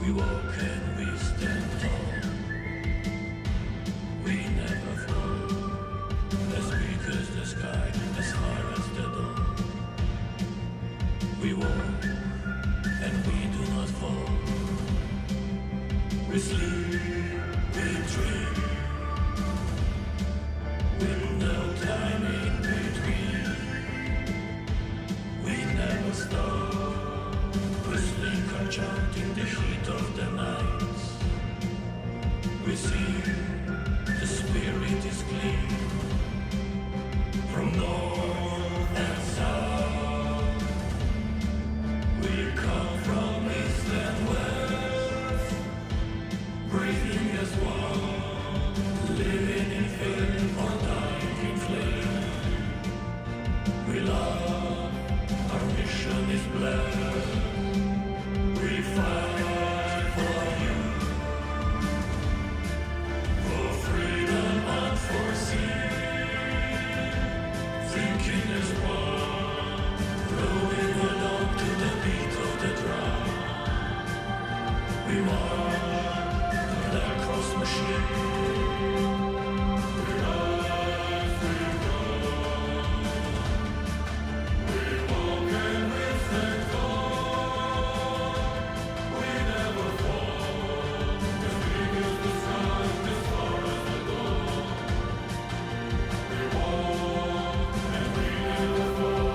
We walk and we stand tall. We never fall. As big as the sky, as high as the dawn. We walk and we do not fall. We sleep, we dream, with no time in between. We never stop, whistling our chant in the heat of the night. We see the spirit is clean, from north and south. We come from east and west, breathing as one, living in fear or dying in flame. We love, our mission is blessed. We fight for you, for freedom and for sin. Thinking as one, rowing along to the beat of the drum. We march the Black Cross machine. We rise, we go. We walk and we stand tall. We never fall. As big as the sky, as far as the dawn. We walk and we never fall.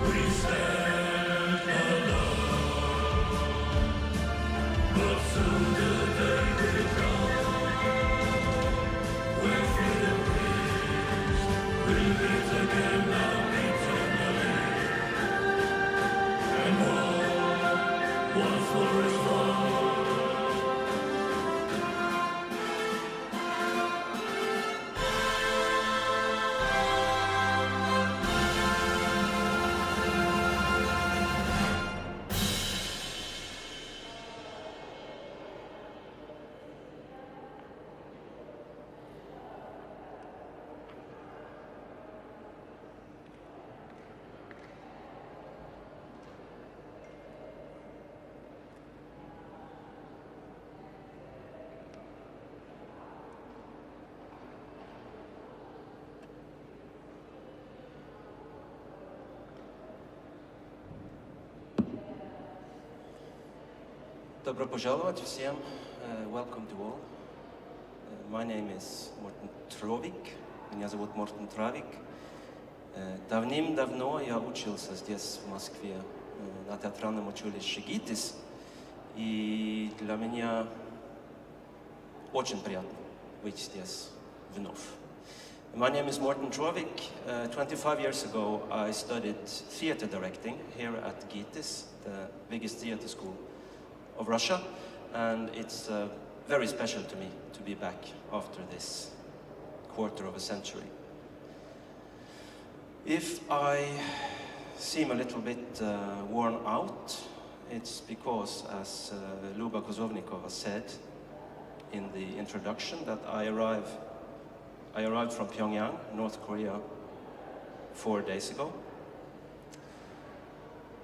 We stand alone, but soon the day will come when freedom rings. We'll meet again now eternally, and one forest long. Добро пожаловать всем. Welcome to all. My name is Morten Trovik. Меня зовут Мортен Тровик. Давным-давно я учился здесь, в Москве, на театральном училище ГИТИС. И для меня очень приятно быть здесь вновь. My name is Morten Traavik. 25 years ago, I studied theater directing here at GITIS, the biggest theater school of Russia, and it's very special to me to be back after this quarter of a century. If I seem a little bit worn out, it's because, as Luba Kozovnikova said in the introduction, that I arrived from Pyongyang, North Korea, 4 days ago.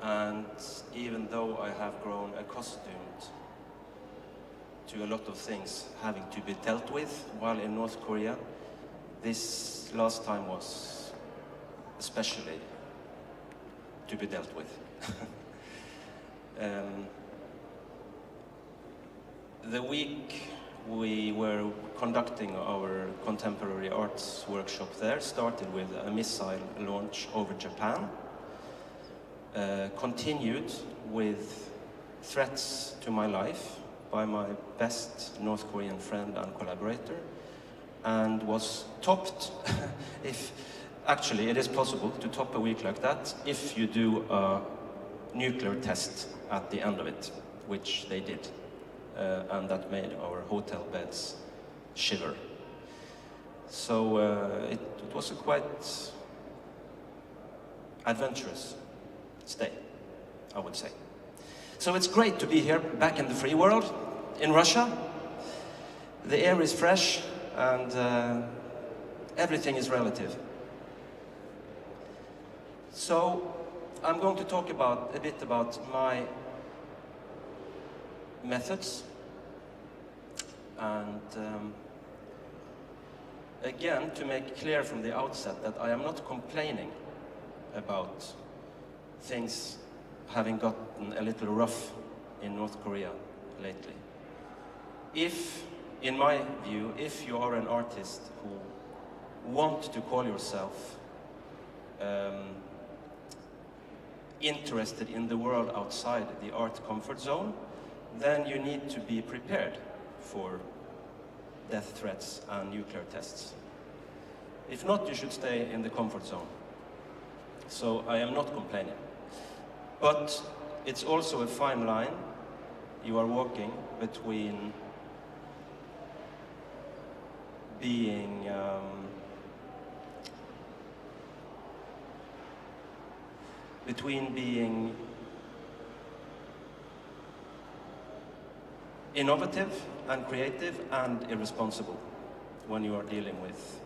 And even though I have grown accustomed to a lot of things having to be dealt with while in North Korea, this last time was especially to be dealt with. The week we were conducting our contemporary arts workshop there started with a missile launch over Japan, continued with threats to my life by my best North Korean friend and collaborator, and was topped, if actually it is possible to top a week like that if you do a nuclear test at the end of it, which they did, and that made our hotel beds shiver. So it was a quite adventurous stay, I would say. So it's great to be here, back in the free world, in Russia. The air is fresh, and everything is relative. So I'm going to talk a bit about my methods, and again, to make clear from the outset that I am not complaining about things having gotten a little rough in North Korea lately. If, in my view, if you are an artist who want to call yourself interested in the world outside the art comfort zone, then you need to be prepared for death threats and nuclear tests. If not, you should stay in the comfort zone. So I am not complaining. But it's also a fine line you are walking between being innovative and creative and irresponsible when you are dealing with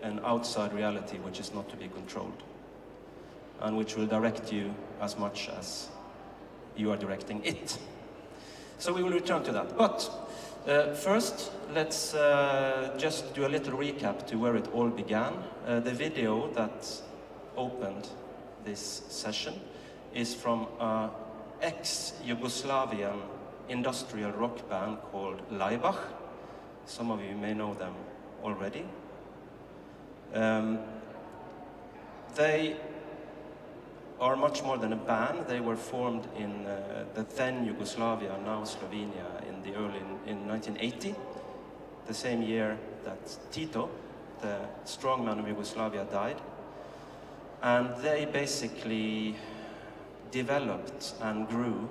an outside reality which is not to be controlled and which will direct you as much as you are directing it. So we will return to that. But first, let's just do a little recap to where it all began. The video that opened this session is from an ex-Yugoslavian industrial rock band called Laibach. Some of you may know them already. They are much more than a band. They were formed in the then Yugoslavia, now Slovenia, in 1980, the same year that Tito, the strongman of Yugoslavia, died. And they basically developed and grew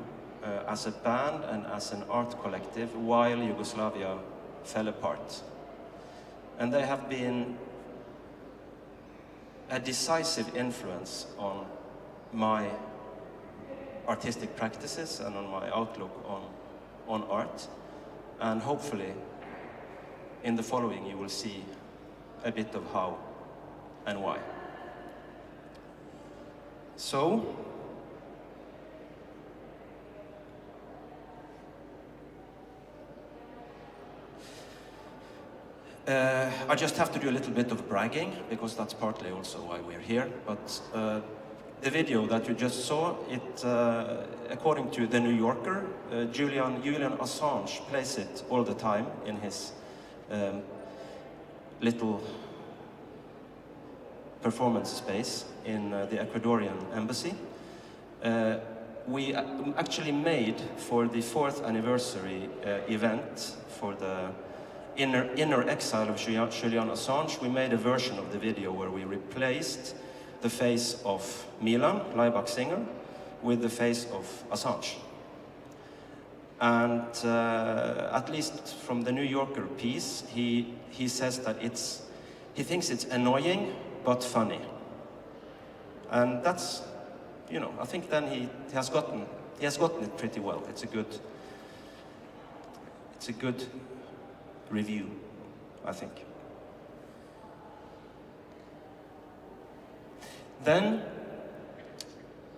as a band and as an art collective while Yugoslavia fell apart. And they have been a decisive influence on my artistic practices and on my outlook on art. And hopefully, in the following, you will see a bit of how and why. So, I just have to do a little bit of bragging, because that's partly also why we're here. But the video that you just saw, it, according to The New Yorker, Julian Assange plays it all the time in his little performance space in the Ecuadorian embassy. We actually made, for the 4th anniversary event for the inner exile of Julian Assange, we made a version of the video where we replaced the face of Milan, Laibach singer, with the face of Assange. And at least from the New Yorker piece, he says that he thinks it's annoying but funny. And that's, you know, I think then he has gotten it pretty well. It's a good review, I think. Then,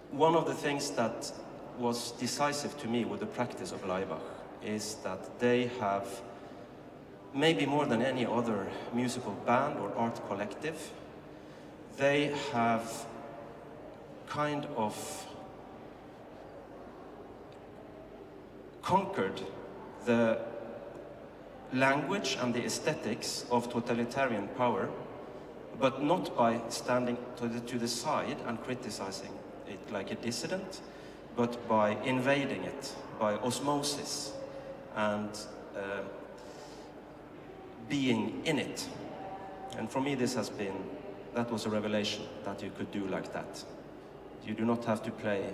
one of the things that was decisive to me with the practice of Laibach is that they have, maybe more than any other musical band or art collective, they have kind of conquered the language and the aesthetics of totalitarian power, but not by standing to the side and criticizing it like a dissident, but by invading it, by osmosis, and being in it. And for me, that was a revelation, that you could do like that. You do not have to play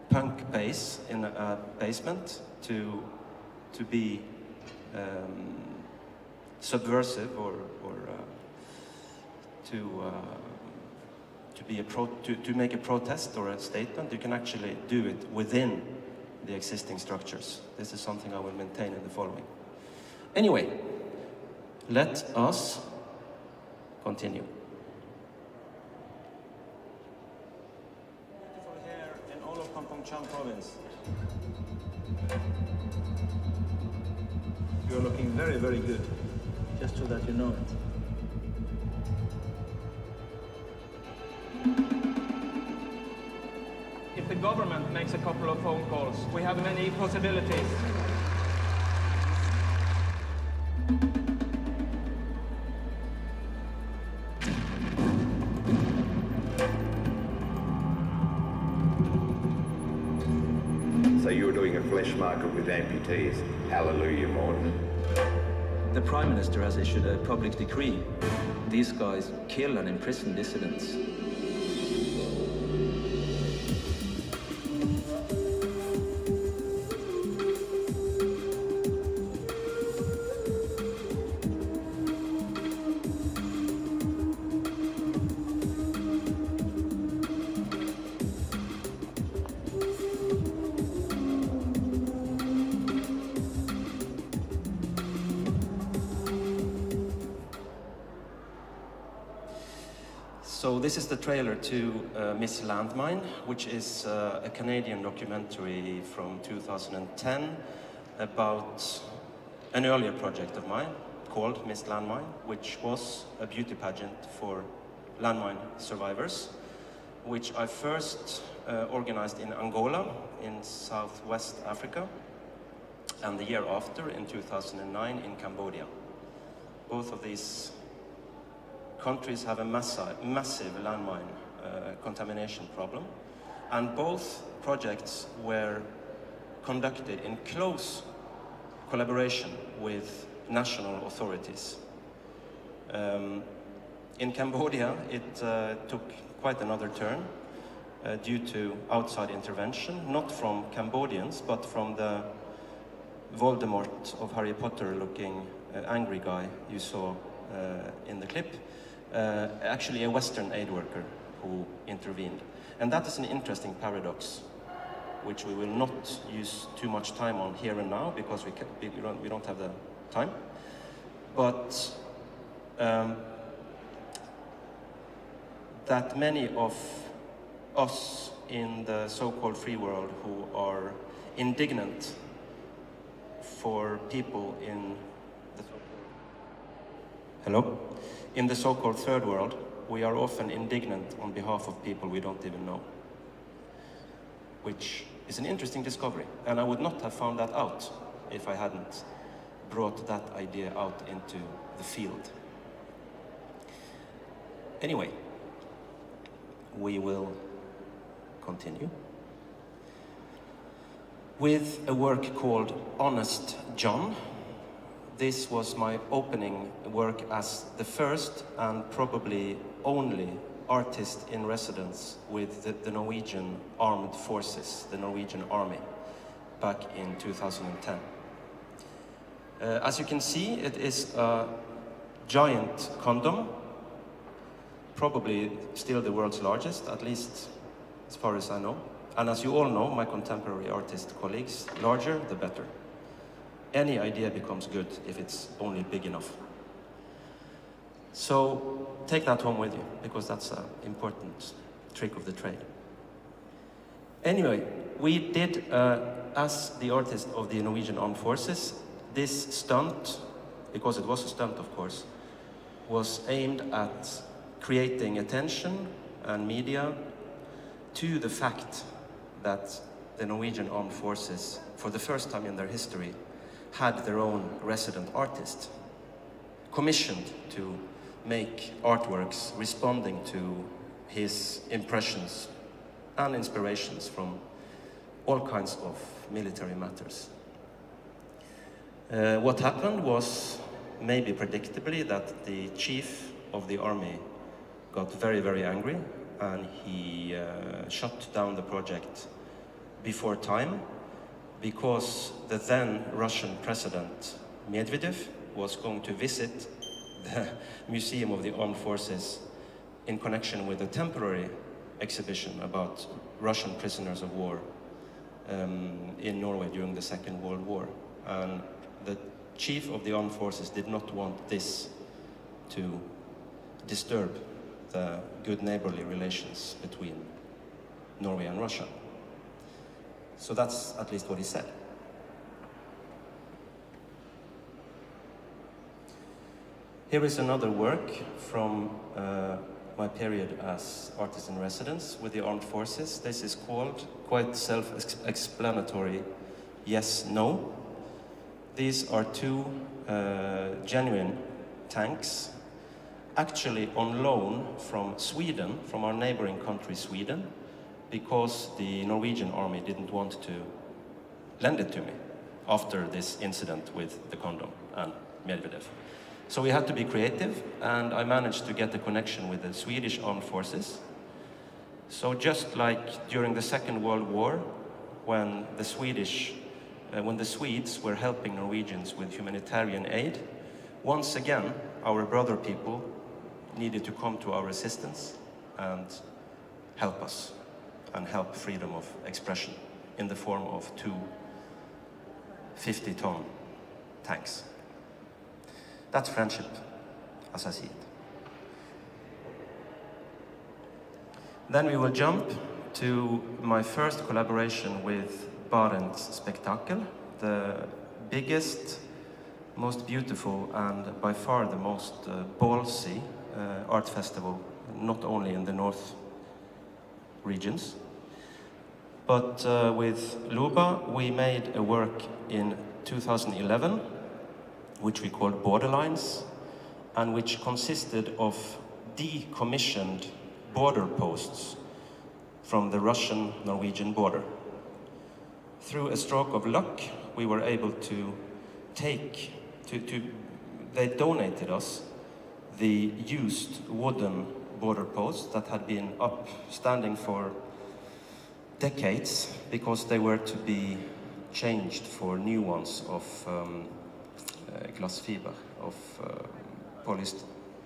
punk bass in a basement to be subversive or to make a protest or a statement, you can actually do it within the existing structures. This is something I will maintain in the following. Anyway, let us continue. Beautiful hair in all of Kampong province. You're looking very, very good, just so that you know it. If the government makes a couple of phone calls, we have many possibilities. So you're doing a flesh market with amputees. Hallelujah, Morten. The Prime Minister has issued a public decree. These guys kill and imprison dissidents. So this is the trailer to Miss Landmine, which is a Canadian documentary from 2010 about an earlier project of mine called Miss Landmine, which was a beauty pageant for landmine survivors, which I first organized in Angola in Southwest Africa, and the year after, in 2009, in Cambodia. Both of these countries have a massive landmine contamination problem, and both projects were conducted in close collaboration with national authorities. In Cambodia, it took quite another turn due to outside intervention, not from Cambodians, but from the Voldemort of Harry Potter looking angry guy you saw in the clip. Actually a Western aid worker who intervened. And that is an interesting paradox, which we will not use too much time on here and now, because we don't have the time. But that many of us in the so-called free world who are indignant for people in the in the so-called third world, we are often indignant on behalf of people we don't even know, which is an interesting discovery. And I would not have found that out if I hadn't brought that idea out into the field. Anyway, we will continue with a work called Honest John. This was my opening work as the first and probably only artist in residence with the Norwegian Armed Forces, the Norwegian Army, back in 2010. As you can see, it is a giant condom, probably still the world's largest, at least as far as I know. And as you all know, my contemporary artist colleagues, larger the better. Any idea becomes good if it's only big enough. So take that home with you, because that's an important trick of the trade. Anyway, we did, as the artist of the Norwegian Armed Forces, this stunt, because it was a stunt of course, was aimed at creating attention and media to the fact that the Norwegian Armed Forces, for the first time in their history, had their own resident artist, commissioned to make artworks responding to his impressions and inspirations from all kinds of military matters. What happened was, maybe predictably, that the chief of the army got very, very angry, and he shut down the project before time, because the then Russian President Medvedev was going to visit the Museum of the Armed Forces in connection with a temporary exhibition about Russian prisoners of war in Norway during the Second World War. And the chief of the armed forces did not want this to disturb the good neighborly relations between Norway and Russia. So that's at least what he said. Here is another work from my period as artist in residence with the armed forces. This is called, quite self-explanatory, Yes, No. These are two genuine tanks, actually on loan from Sweden, from our neighboring country Sweden, because the Norwegian army didn't want to lend it to me after this incident with the condom and Medvedev. So we had to be creative, and I managed to get a connection with the Swedish armed forces. So just like during the Second World War, when the Swedes were helping Norwegians with humanitarian aid, once again, our brother people needed to come to our assistance and help us, and help freedom of expression in the form of two 50-ton tanks. That's friendship, as I see it. Then we will jump to my first collaboration with Barents Spektakel, the biggest, most beautiful, and by far the most ballsy art festival, not only in the North regions. But with Luba, we made a work in 2011, which we called Borderlines, and which consisted of decommissioned border posts from the Russian-Norwegian border. Through a stroke of luck, we were able to they donated us the used wooden border posts that had been up standing for decades because they were to be changed for new ones of glass fiber, of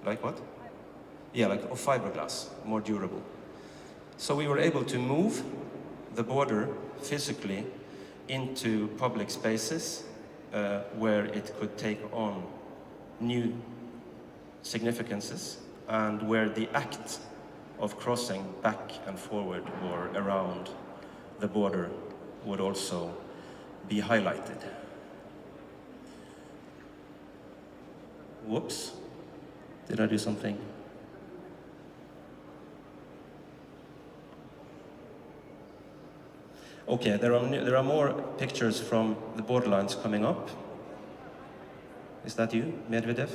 like what? Yeah, like of fiberglass, more durable. So we were able to move the border physically into public spaces where it could take on new significances, and where the act of crossing back and forward or around the border would also be highlighted. Whoops, did I do something? Okay, there are more pictures from the borderlines coming up. Is that you, Medvedev?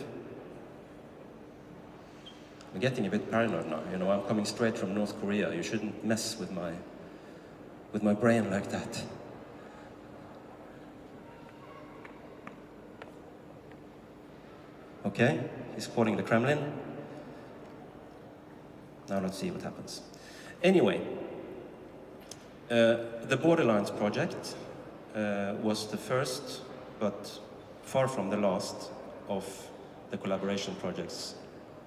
I'm getting a bit paranoid now. You know, I'm coming straight from North Korea. You shouldn't mess with my brain like that. Okay, he's quoting the Kremlin. Now let's see what happens. Anyway, the Borderlines project was the first, but far from the last, of the collaboration projects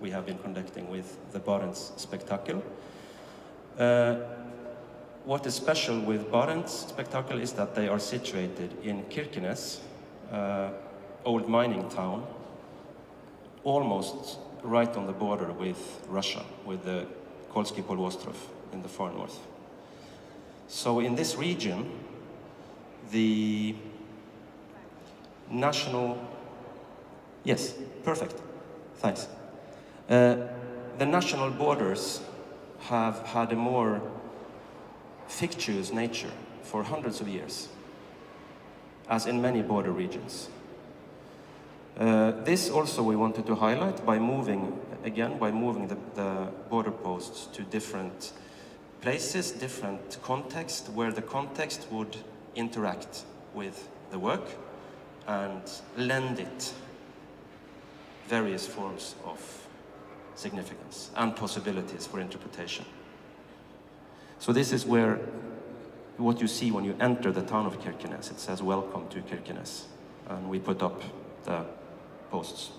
we have been conducting with the Barents Spektakel. What is special with Barents Spektakel is that they are situated in Kirkenes, old mining town, almost right on the border with Russia, with the Kolsky Poloostrov in the far north. So in this region, the national... Yes, perfect, thanks. The national borders have had a more fictitious nature for hundreds of years, as in many border regions. This also we wanted to highlight by moving the border posts to different places, different context, where the context would interact with the work and lend it various forms of significance and possibilities for interpretation. So this is where what you see when you enter the town of Kirkenes. It says, "Welcome to Kirkenes," and we put up the posts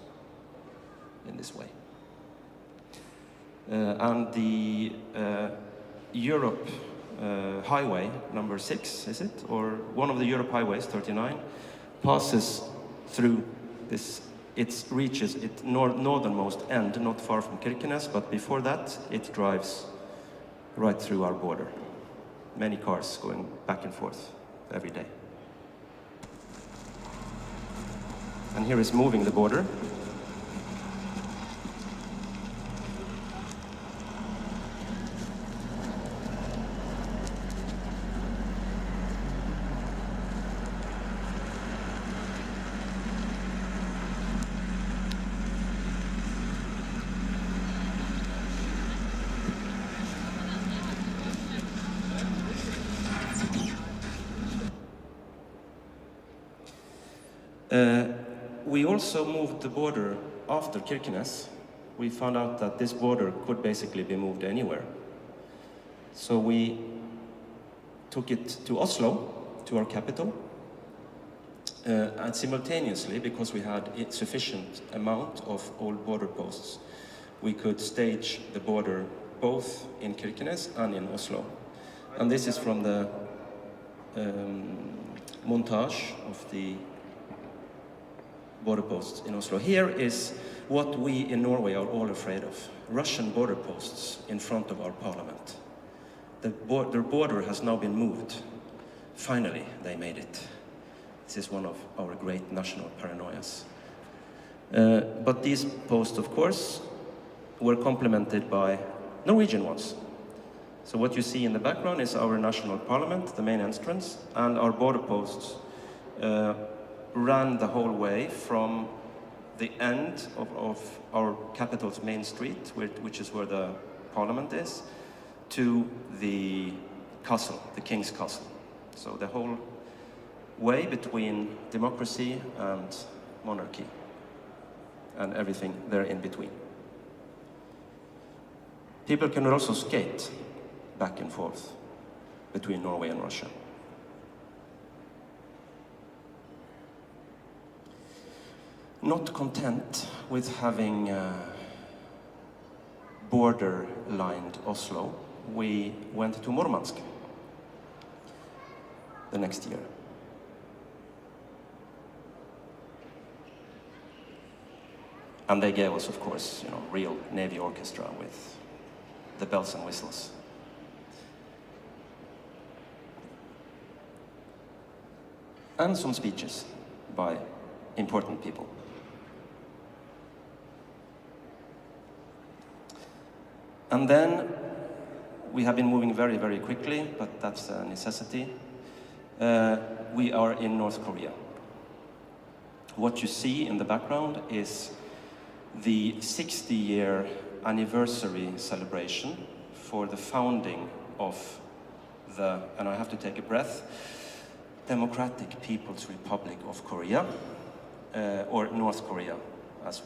in this way. And the Europe highway number 6, is it? Or one of the Europe highways, 39, passes through this. It reaches its northernmost end, not far from Kirkenes, but before that, it drives right through our border. Many cars going back and forth every day. And here is moving the border. We also moved the border after Kirkenes. We found out that this border could basically be moved anywhere. So we took it to Oslo, to our capital, and simultaneously, because we had a sufficient amount of old border posts, we could stage the border both in Kirkenes and in Oslo. And this is from the montage of the border posts in Oslo. Here is what we in Norway are all afraid of: Russian border posts in front of our parliament. The border has now been moved. Finally, they made it. This is one of our great national paranoias. But these posts, of course, were complemented by Norwegian ones. So what you see in the background is our national parliament, the main entrance, and our border posts ran the whole way from the end of our capital's main street, which is where the parliament is, to the castle, the king's castle. So the whole way between democracy and monarchy, and everything there in between. People can also skate back and forth between Norway and Russia. Not content with having border-lined Oslo, we went to Murmansk the next year. And they gave us, of course, real Navy orchestra with the bells and whistles. And some speeches by important people. And then we have been moving very, very quickly, but that's a necessity. We are in North Korea. What you see in the background is the 60-year anniversary celebration for the founding of the, and I have to take a breath, Democratic People's Republic of Korea, or North Korea, as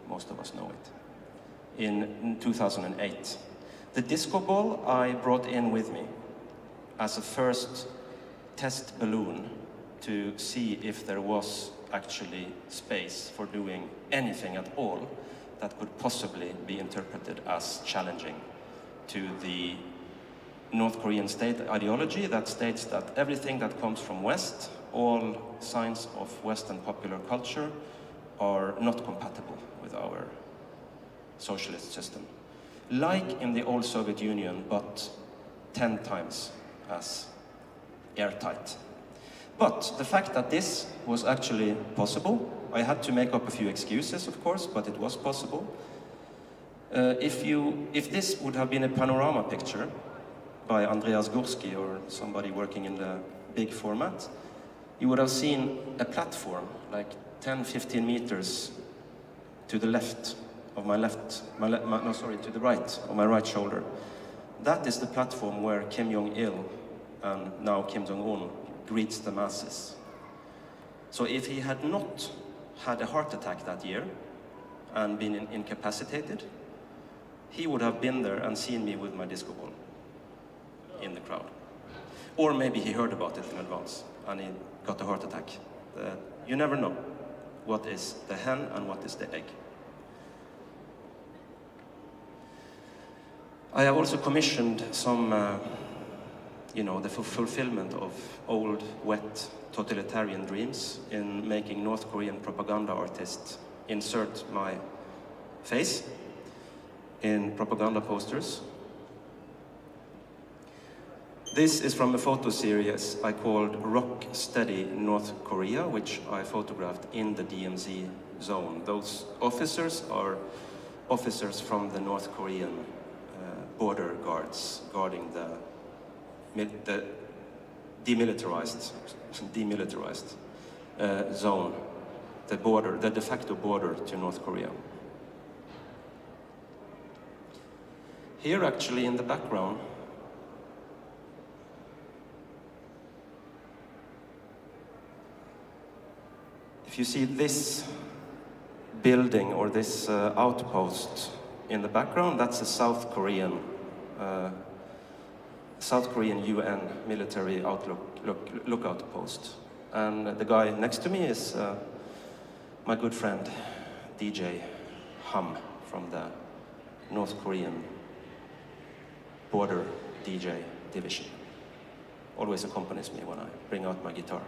most of us know it, in 2008. The disco ball I brought in with me as a first test balloon to see if there was actually space for doing anything at all that could possibly be interpreted as challenging to the North Korean state ideology that states that everything that comes from West, all signs of Western popular culture, are not compatible with our socialist system. Like in the old Soviet Union, but 10 times as airtight. But the fact that this was actually possible, I had to make up a few excuses, of course, but it was possible. If this would have been a panorama picture by Andreas Gursky or somebody working in the big format, you would have seen a platform like 10, 15 meters to the left of to the right of my right shoulder. That is the platform where Kim Jong-il and now Kim Jong-un greets the masses. So if he had not had a heart attack that year and been incapacitated, he would have been there and seen me with my disco ball in the crowd. Or maybe he heard about it in advance and he got a heart attack. You never know what is the hen and what is the egg. I have also commissioned some, the fulfillment of old, wet, totalitarian dreams in making North Korean propaganda artists insert my face in propaganda posters. This is from a photo series I called Rock Steady North Korea, which I photographed in the DMZ zone. Those officers are officers from the North Korean border guards guarding the de-militarized zone, the de facto border to North Korea. Here, actually, in the background, if you see this building or this outpost in the background, that's a South Korean UN military lookout post. And the guy next to me is my good friend, DJ Ham from the North Korean border DJ division. Always accompanies me when I bring out my guitar.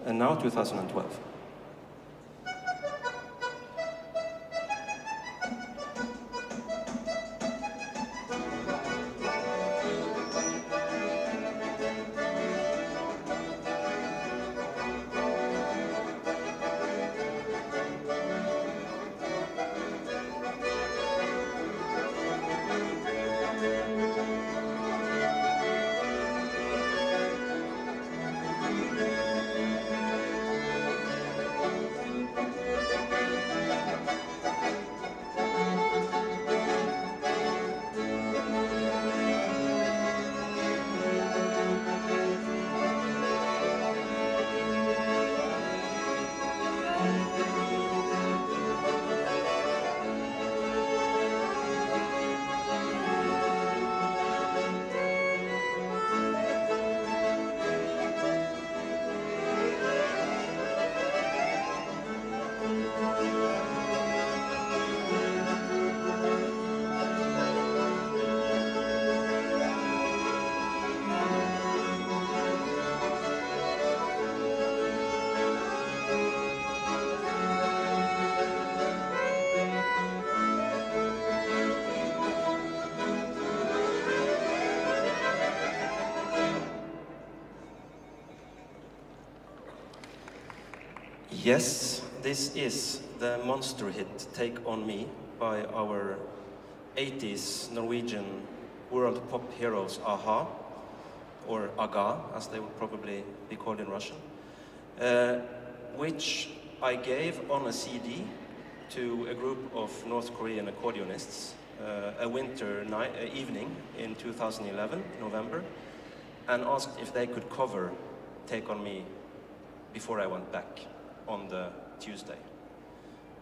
And now 2012. Yes, this is the monster hit Take On Me by our 80s Norwegian world pop heroes AHA, or AGA, as they would probably be called in Russian, which I gave on a CD to a group of North Korean accordionists a winter evening in 2011, November, and asked if they could cover Take On Me before I went back on the Tuesday.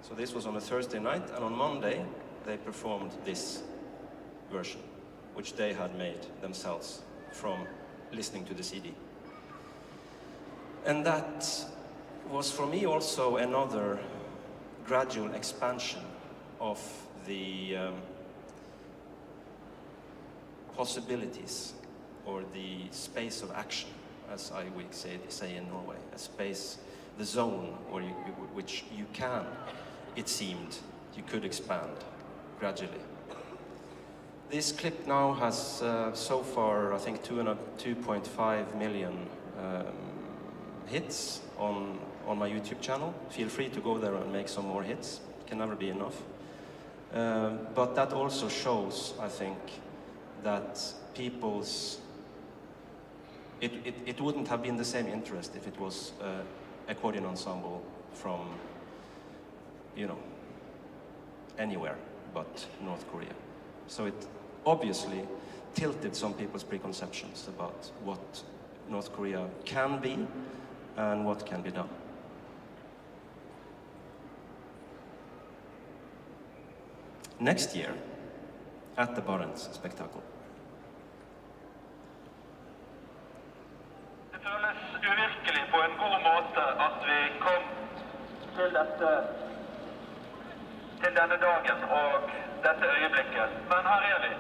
So this was on a Thursday night, and on Monday they performed this version, which they had made themselves from listening to the CD. And that was for me also another gradual expansion of the possibilities or the space of action, as I would say in Norway, a space, the zone where which you can, it seemed, you could expand gradually. This clip now has so far, I think, 2.5 million hits on my YouTube channel. Feel free to go there and make some more hits. It can never be enough. But that also shows, I think, that people's... It wouldn't have been the same interest if it was accordion ensemble from, anywhere but North Korea. So it obviously tilted some people's preconceptions about what North Korea can be and what can be done. Next year, at the Barents Spectacle. Det føles uvirkelig på en god måte at vi kom til dette denne dagen og dette øyeblikket, men her er vi.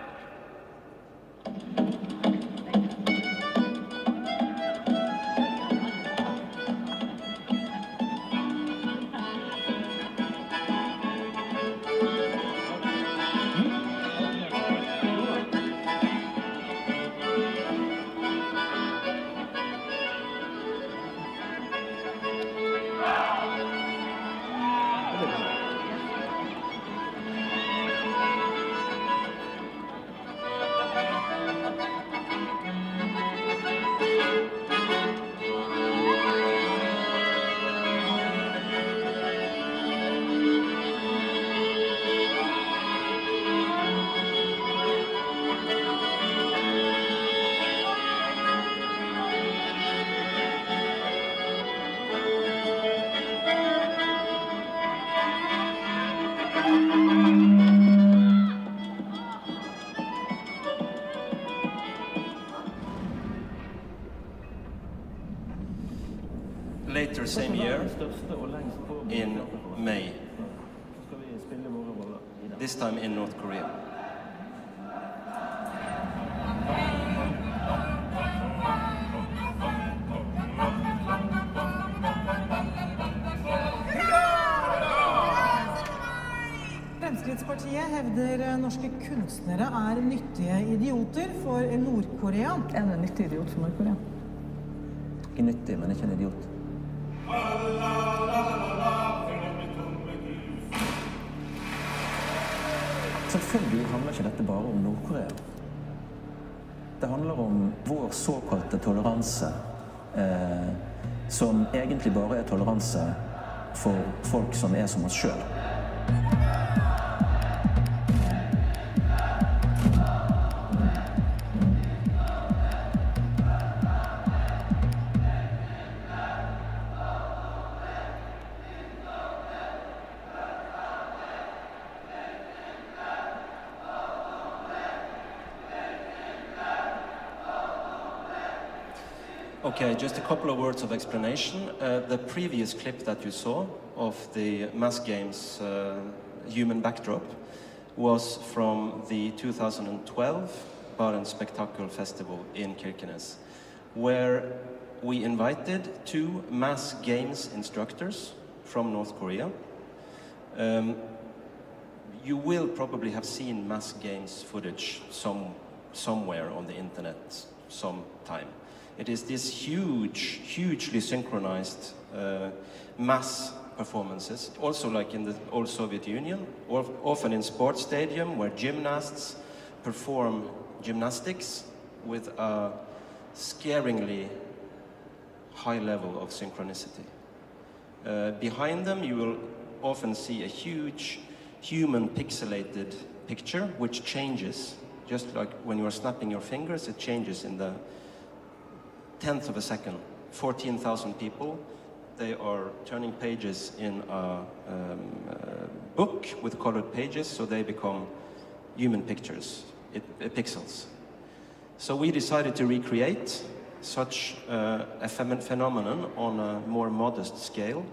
Later same year, in May, this time in North Korea. Fremskrittspartiet hevder norske kunstnere er nyttige idioter for Nord-Korea. En nyttig idiot for Nord-Korea. Ikke nyttig, men ikke en idiot. Selvfølgelig handler ikke dette bare om Nord-Korea. Det handler om vår såkalte toleranse, som egentlig bare er toleranse for folk som er som oss selv. Okay, just a couple of words of explanation. The previous clip that you saw of the mass games human backdrop was from the 2012 Broen Spectacle Festival in Kirkenes, where we invited 2 mass games instructors from North Korea. You will probably have seen mass games footage somewhere on the internet sometime. It is this hugely synchronized mass performances, also like in the old Soviet Union, often in sports stadium where gymnasts perform gymnastics with a scaringly high level of synchronicity. Behind them you will often see a huge human pixelated picture which changes, just like when you are snapping your fingers, it changes in the 10th of a second. 14,000 people, they are turning pages in a book with colored pages, so they become human pictures, pixels. So we decided to recreate such a phenomenon on a more modest scale.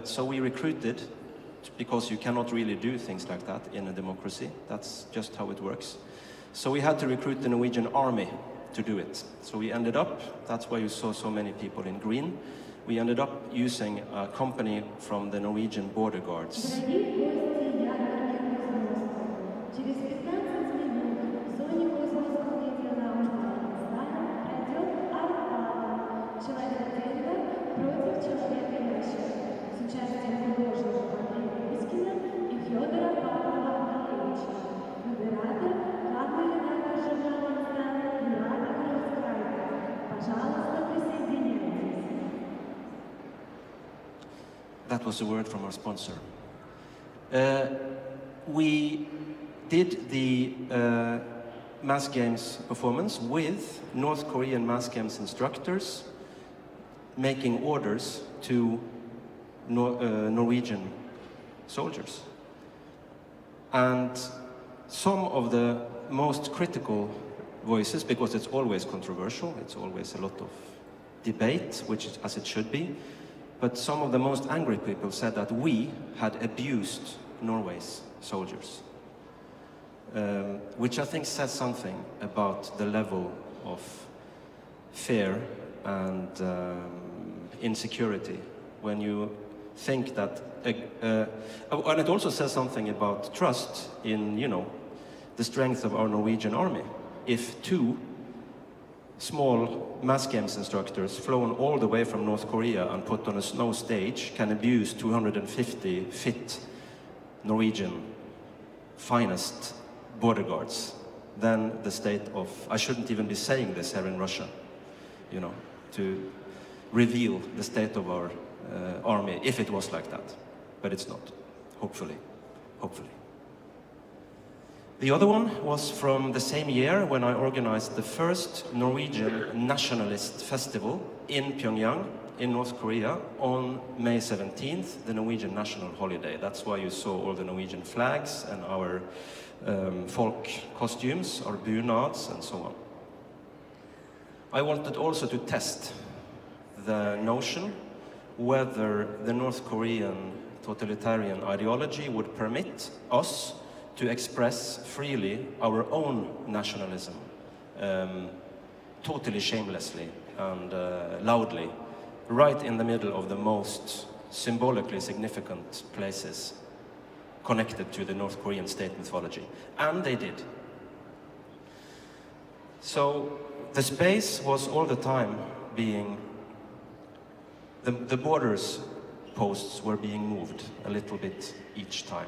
So we recruited, because you cannot really do things like that in a democracy, that's just how it works. So we had to recruit the Norwegian army to do it. So we ended up, that's why you saw so many people in green, we ended up using a company from the Norwegian border guards. Через 15 минут в зоне Cosmoscow Landmine пройдет арт-батл «Человек дерева против человека ящера» с участием художников Pikene и Федора Павлова-Андреевича. Модератор – главный редактор журнала Пожалуйста, присоединяйтесь. That was a word from our sponsor. We did the mass games performance with North Korean mass games instructors making orders to Norwegian soldiers. And some of the most critical voices, because it's always controversial, it's always a lot of debate, which is as it should be, but some of the most angry people said that we had abused Norway's soldiers, which I think says something about the level of fear and insecurity when you think that, and it also says something about trust in, you know, the strength of our Norwegian army. If two small mass games instructors flown all the way from North Korea and put on a snow stage can abuse 250 fit Norwegian finest border guards, then the state of, I shouldn't even be saying this here in Russia, you know, to reveal the state of our army, if it was like that. But it's not, hopefully, hopefully. The other one was from the same year when I organized the first Norwegian nationalist festival in Pyongyang, in North Korea, on May 17th, the Norwegian national holiday. That's why you saw all the Norwegian flags and our folk costumes, our bunads, and so on. I wanted also to test the notion whether the North Korean totalitarian ideology would permit us to express freely our own nationalism, totally shamelessly and loudly, right in the middle of the most symbolically significant places connected to the North Korean state mythology. And they did. So the space was all the time being, the borders posts were being moved a little bit each time.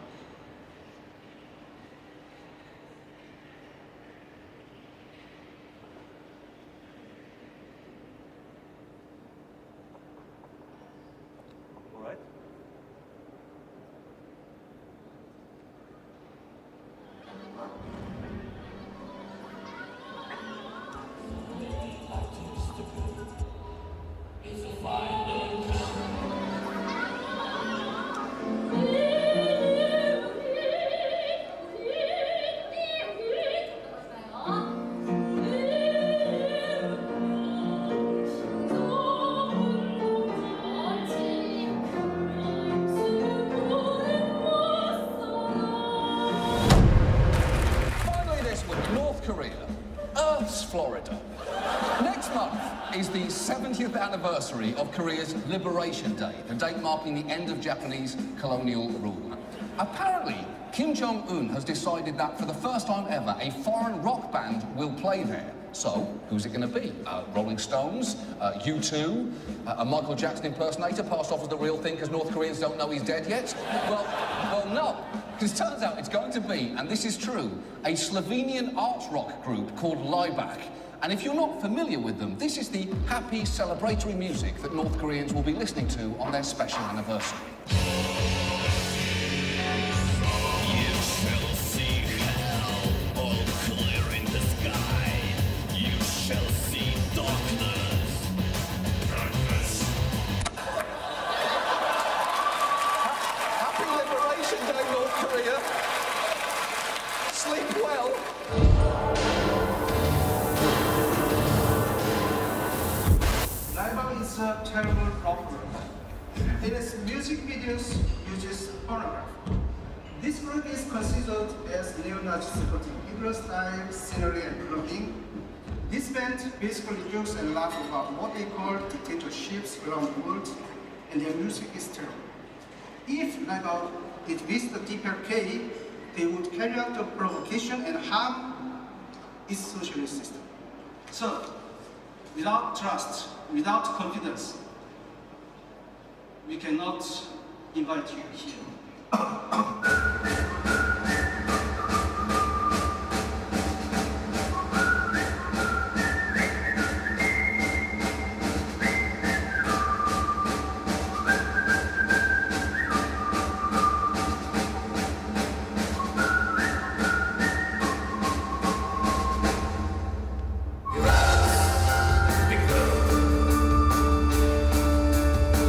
Anniversary of Korea's Liberation Day, the date marking the end of Japanese colonial rule. Apparently, Kim Jong-un has decided that for the first time ever, a foreign rock band will play there. So, who's it going to be? Rolling Stones? U2? A Michael Jackson impersonator passed off as the real thing because North Koreans don't know he's dead yet? Well, no. Because it turns out it's going to be, and this is true, a Slovenian art rock group called Laibach. And if you're not familiar with them, this is the happy, celebratory music that North Koreans will be listening to on their special anniversary. You shall see hell all clear in the sky. You shall see darkness. Happy Liberation Day, North Korea. Sleep well. Laibach is a terrible rock group. In its music videos, uses pornography. This group is considered as neo-Nazi supporting Hitler style scenery and clothing. This band basically jokes and laughs about what they call dictatorships around the world, and their music is terrible. If Laibach did visit the DPRK, they would carry out the provocation and harm its socialist system. So, without trust, without confidence, we cannot invite you here.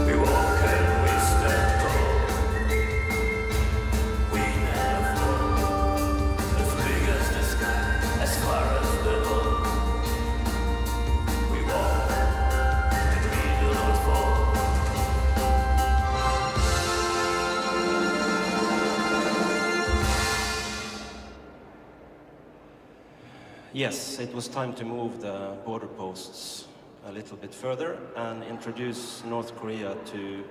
We walk and we stand tall. We Yes, it was time to move the border posts a little bit further and introduce North Korea to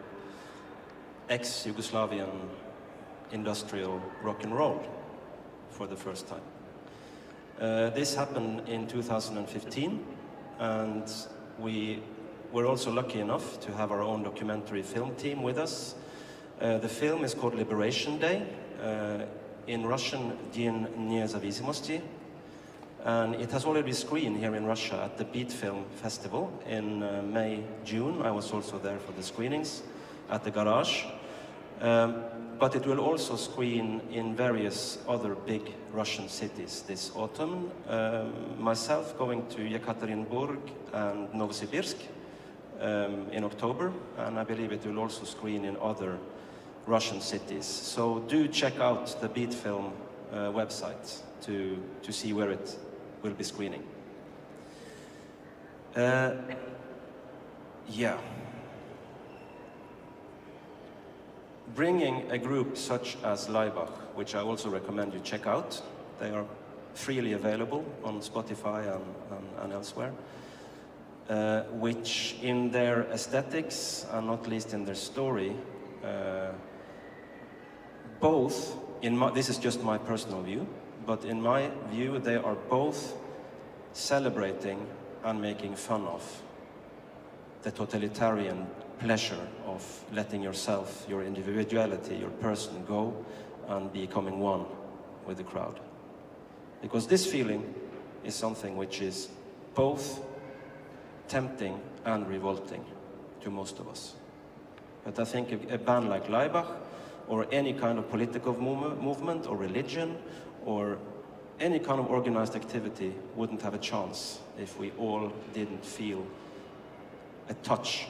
ex-Yugoslavian industrial rock and roll for the first time. This happened in 2015, and we were also lucky enough to have our own documentary film team with us. The film is called Liberation Day, in Russian День независимости, and it has already been screened here in Russia at the Beat Film Festival in May, June. I was also there for the screenings at the Garage. But it will also screen in various other big Russian cities this autumn. Myself going to Yekaterinburg and Novosibirsk in October, and I believe it will also screen in other Russian cities. So do check out the Beat Film website to see where it will be screening. Yeah. Bringing a group such as Laibach, which I also recommend you check out, they are freely available on Spotify and elsewhere, which in their aesthetics and not least in their story, both, this is just my personal view, but in my view they are both celebrating and making fun of the totalitarian pleasure of letting yourself, your individuality, your person go and becoming one with the crowd. Because this feeling is something which is both tempting and revolting to most of us. But I think a band like Laibach, or any kind of political movement or religion, or any kind of organized activity wouldn't have a chance if we all didn't feel a touch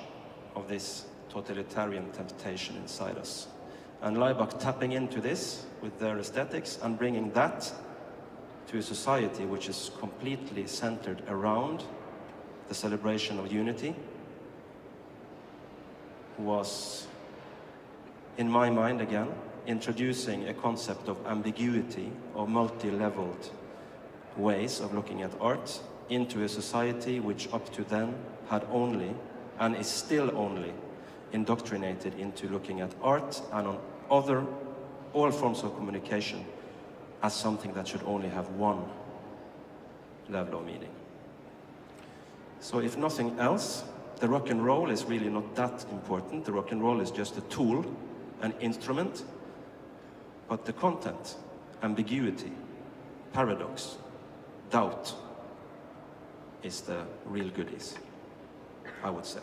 of this totalitarian temptation inside us. And Laibach tapping into this with their aesthetics and bringing that to a society which is completely centered around the celebration of unity was, in my mind again, introducing a concept of ambiguity, of multi-leveled ways of looking at art into a society which up to then had only, and is still only, indoctrinated into looking at art and on all forms of communication as something that should only have one level of meaning. So if nothing else, the rock and roll is really not that important. The rock and roll is just a tool, an instrument, but the content, ambiguity, paradox, doubt is the real goodies, I would say.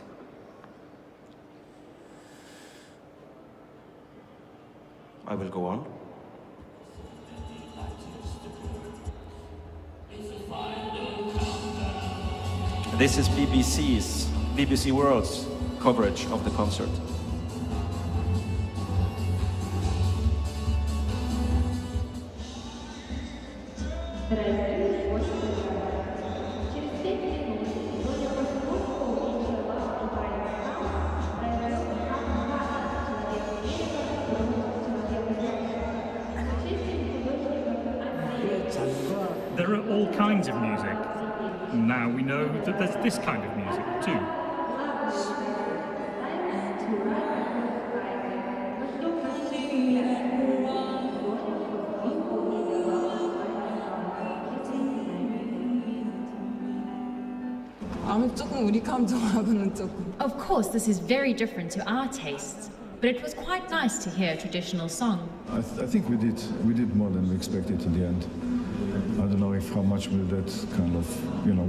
I will go on. This is BBC World's coverage of the concert. There are all kinds of music. Now we know that there's this kind of music too. Of course, this is very different to our tastes, but it was quite nice to hear a traditional song. I think we did more than we expected in the end. I don't know how much will that kind of,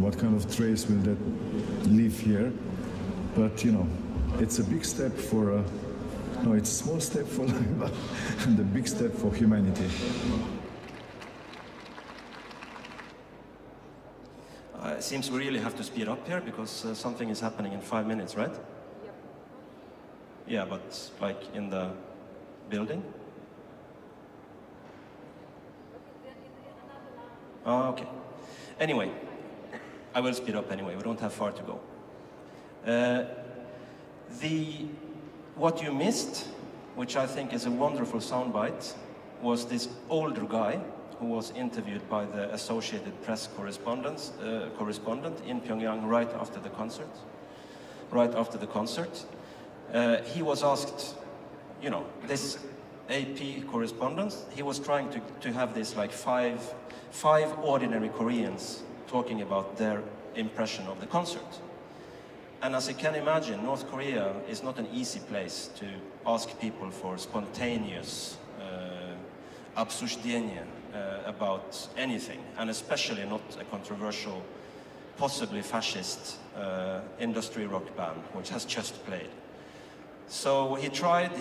what kind of trace will that leave here, but it's a big step for, it's a small step for Laibach and a big step for humanity. It seems we really have to speed up here because something is happening in 5 minutes, right? Yep. Yeah, but like in the building? Oh, okay. Anyway, I will speed up anyway. We don't have far to go. What you missed, which I think is a wonderful soundbite, was this older guy who was interviewed by the Associated Press correspondent in Pyongyang right after the concert. He was asked, you know, this AP correspondent, he was trying to have this like five ordinary Koreans talking about their impression of the concert. And as you can imagine, North Korea is not an easy place to ask people for spontaneous обсуждение about anything, and especially not a controversial, possibly fascist industry rock band, which has just played. So he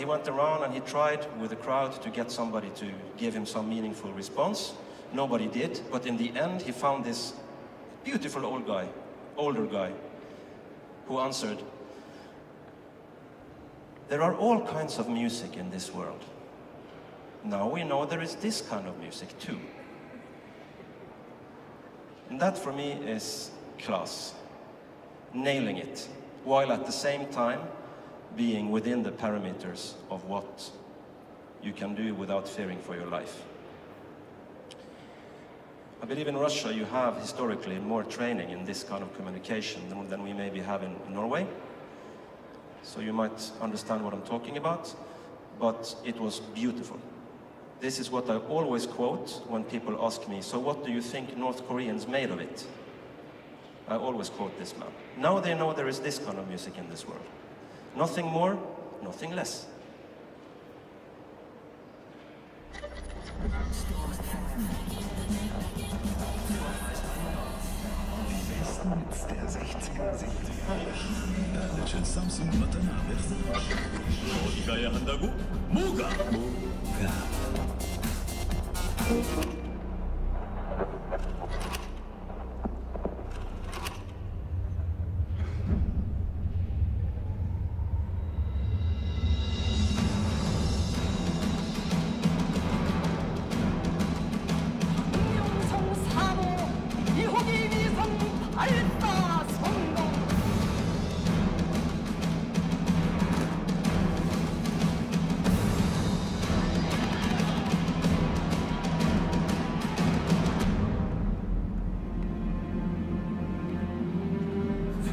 went around and he tried with the crowd to get somebody to give him some meaningful response. Nobody did, but in the end he found this beautiful older guy, who answered, "There are all kinds of music in this world. Now we know there is this kind of music too." And that for me is class. Nailing it, while at the same time being within the parameters of what you can do without fearing for your life. I believe in Russia you have historically more training in this kind of communication than we maybe have in Norway. So you might understand what I'm talking about, but it was beautiful. This is what I always quote when people ask me, so what do you think North Koreans made of it? I always quote this man. Now they know there is this kind of music in this world. Nothing more, nothing less. Der 1670. 달래줄 삼성 나타나베. 어디 가야 한다고? 뭐가?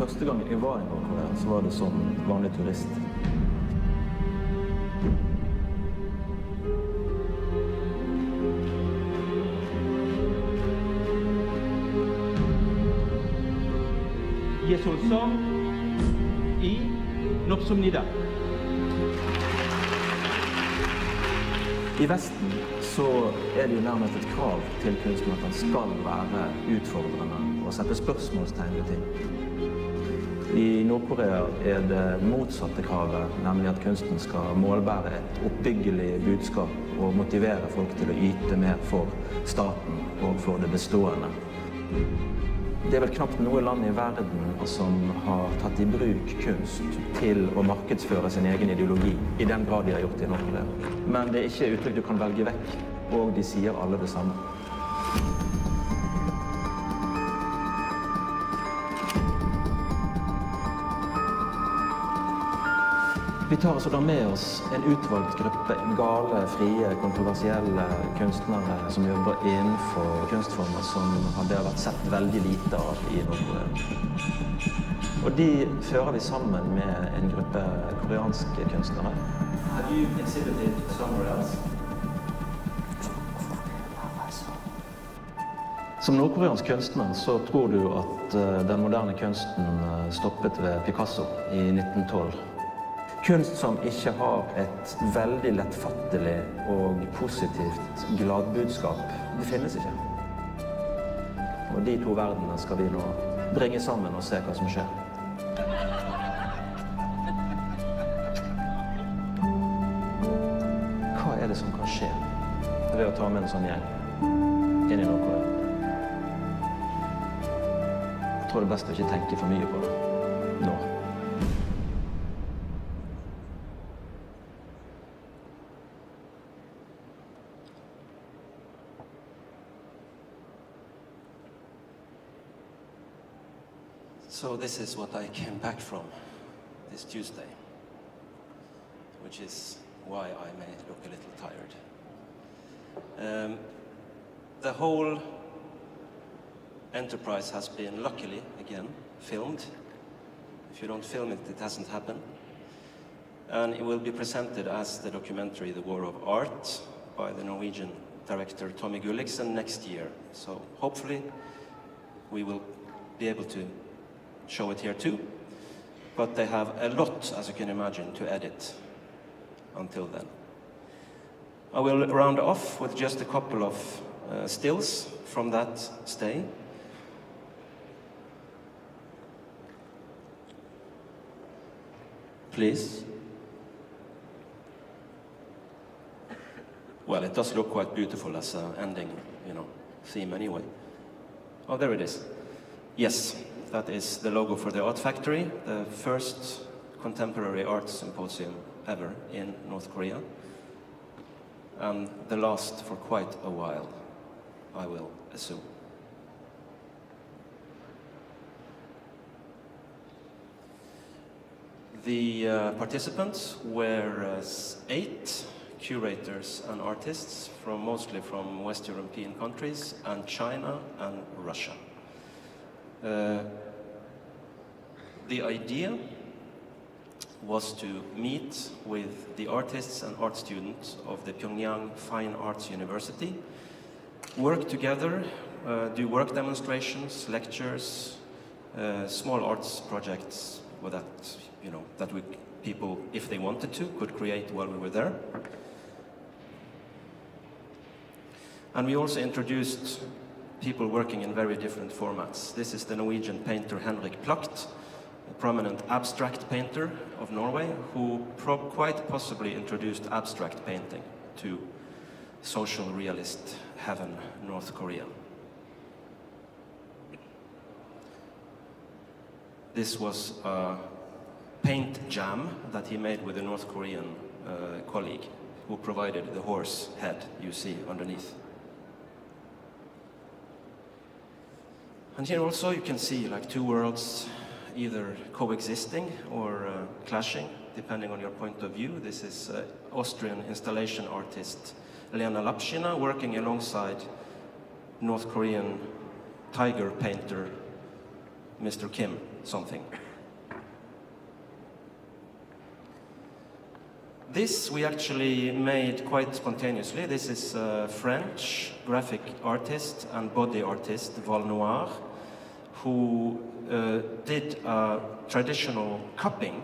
Første gang jeg var i Nord-Korea, så var det som vanlig turist. 예술성 이 높습니다. I Vesten så er det jo nærmest et krav til kunsten at den skal være utfordrende og sette spørsmålstegn ved ting. I Nord-Korea er det motsatte kravet, nemlig at kunsten skal målbære et oppbyggelig budskap og motivere folk til å yte mer for staten og for det bestående. Det er vel knapt noe land i verden som har tatt i bruk kunst til å markedsføre sin egen ideologi, i den grad de har gjort det i Nord-Korea. Men det er ikke uttrykk du kan velge vekk, og de sier alle det samme. Vi tar altså da med oss en utvalgt gruppe gale, frie, kontroversielle kunstnere som jobber innenfor kunstformer som det har vært sett veldig lite av i Nord-Korea. Og de fører vi sammen med en gruppe koreanske kunstnere. Have you exhibited somewhere else? Som nordkoreansk kunstner så tror du at den moderne kunsten stoppet ved Picasso i 1912. Kunst som ikke har et veldig lettfattelig og positivt gladbudskap, det finnes ikke. Og de to verdenene skal vi nå bringe sammen og se hva som skjer. Hva er det som kan skje ved å ta med en sånn gjeng inn i Nord-Korea? Jeg tror det er best å ikke tenke for mye på det nå. So this is what I came back from this Tuesday, which is why I may look a little tired. the whole enterprise has been, luckily, again, filmed. If you don't film it, it hasn't happened. And it will be presented as the documentary The War of Art by the Norwegian director Tommy Gulliksen next year. So hopefully we will be able to show it here too. But they have a lot, as you can imagine, to edit until then. I will round off with just a couple of stills from that stay. Please. Well, it does look quite beautiful as an ending, theme anyway. Oh, there it is. Yes, that is the logo for the Art Factory, the first contemporary art symposium ever in North Korea. And the last for quite a while, I will assume. The participants were 8 curators and artists mostly from West European countries and China and Russia. The idea was to meet with the artists and art students of the Pyongyang Fine Arts University, work together, do work demonstrations, lectures, small arts projects that, people, if they wanted to, could create while we were there. And we also introduced people working in very different formats. This is the Norwegian painter Henrik Placht, a prominent abstract painter of Norway, who quite possibly introduced abstract painting to social realist heaven, North Korea. This was a paint jam that he made with a North Korean colleague who provided the horse head you see underneath. And here also you can see like two worlds either coexisting or clashing, depending on your point of view. This is Austrian installation artist Lena Lapshina working alongside North Korean tiger painter Mr. Kim something. This we actually made quite spontaneously. This is a French graphic artist and body artist, Val Noir, who did a traditional cupping,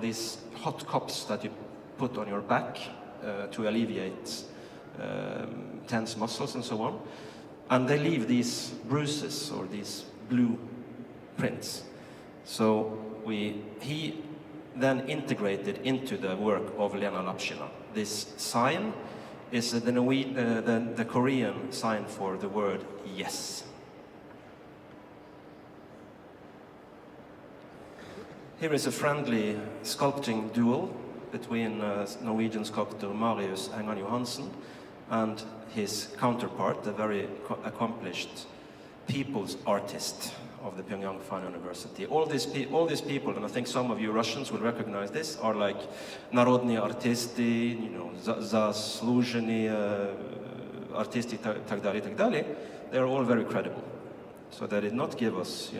these hot cups that you put on your back to alleviate tense muscles and so on. And they leave these bruises or these blue prints. So he then integrated into the work of Lena Lapshina. This sign is the Korean sign for the word yes. Here is a friendly sculpting duel between Norwegian sculptor Marius Engan Johansen and his counterpart, the very accomplished people's artist of the Pyongyang Fine University. All these people, and I think some of you Russians will recognize this, are like Narodny artisti, заслуженные artisti, так далее. They are all very credible. So they did not give us,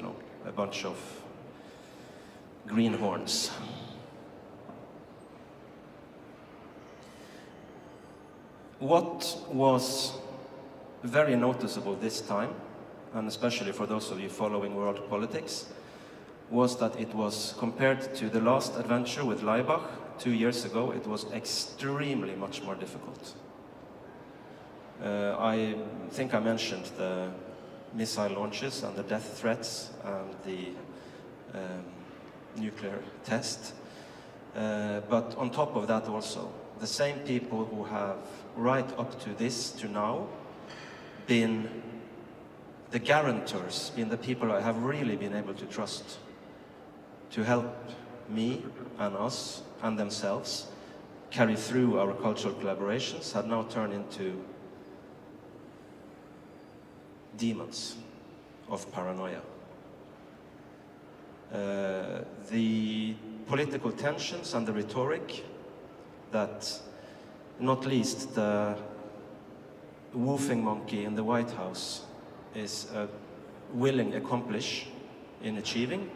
a bunch of greenhorns. What was very noticeable this time, and especially for those of you following world politics, was that it was, compared to the last adventure with Laibach 2 years ago, it was extremely much more difficult. I think I mentioned the missile launches and the death threats and the nuclear test. But on top of that also, the same people who have right up to this, to now, been the guarantors, been the people I have really been able to trust to help me and us and themselves carry through our cultural collaborations, had now turned into demons of paranoia. The political tensions and the rhetoric that, not least the woofing monkey in the White House is a willing accomplice in achieving,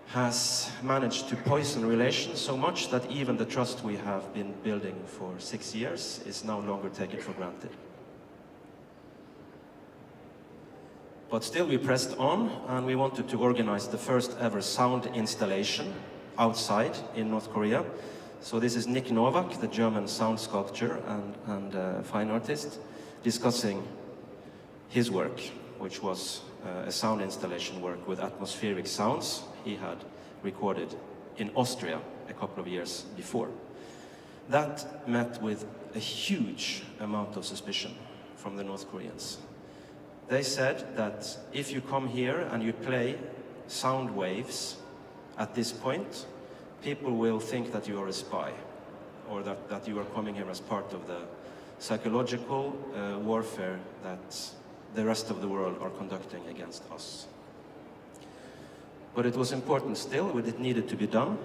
has managed to poison relations so much that even the trust we have been building for 6 years is no longer taken for granted. But still we pressed on, and we wanted to organize the first ever sound installation outside in North Korea. So this is Nick Novak, the German sound sculptor and fine artist, discussing his work, which was a sound installation work with atmospheric sounds he had recorded in Austria a couple of years before. That met with a huge amount of suspicion from the North Koreans. They said that if you come here and you play sound waves at this point, people will think that you are a spy, or that you are coming here as part of the psychological warfare that the rest of the world are conducting against us. But it was important still, it needed to be done.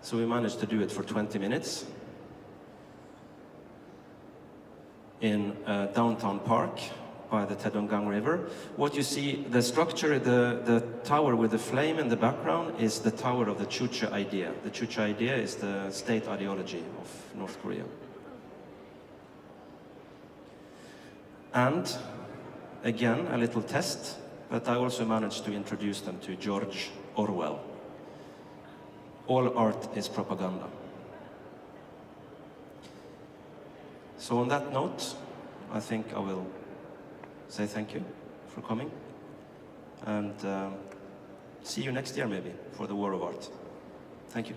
So we managed to do it for 20 minutes in downtown park by the Taedonggang River. What you see, the structure, the tower with the flame in the background is the tower of the Chucha idea. The Chucha idea is the state ideology of North Korea. And again, a little test, but I also managed to introduce them to George Orwell. All art is propaganda. So on that note, I think I will say thank you for coming, and see you next year maybe for the War of Art. Thank you.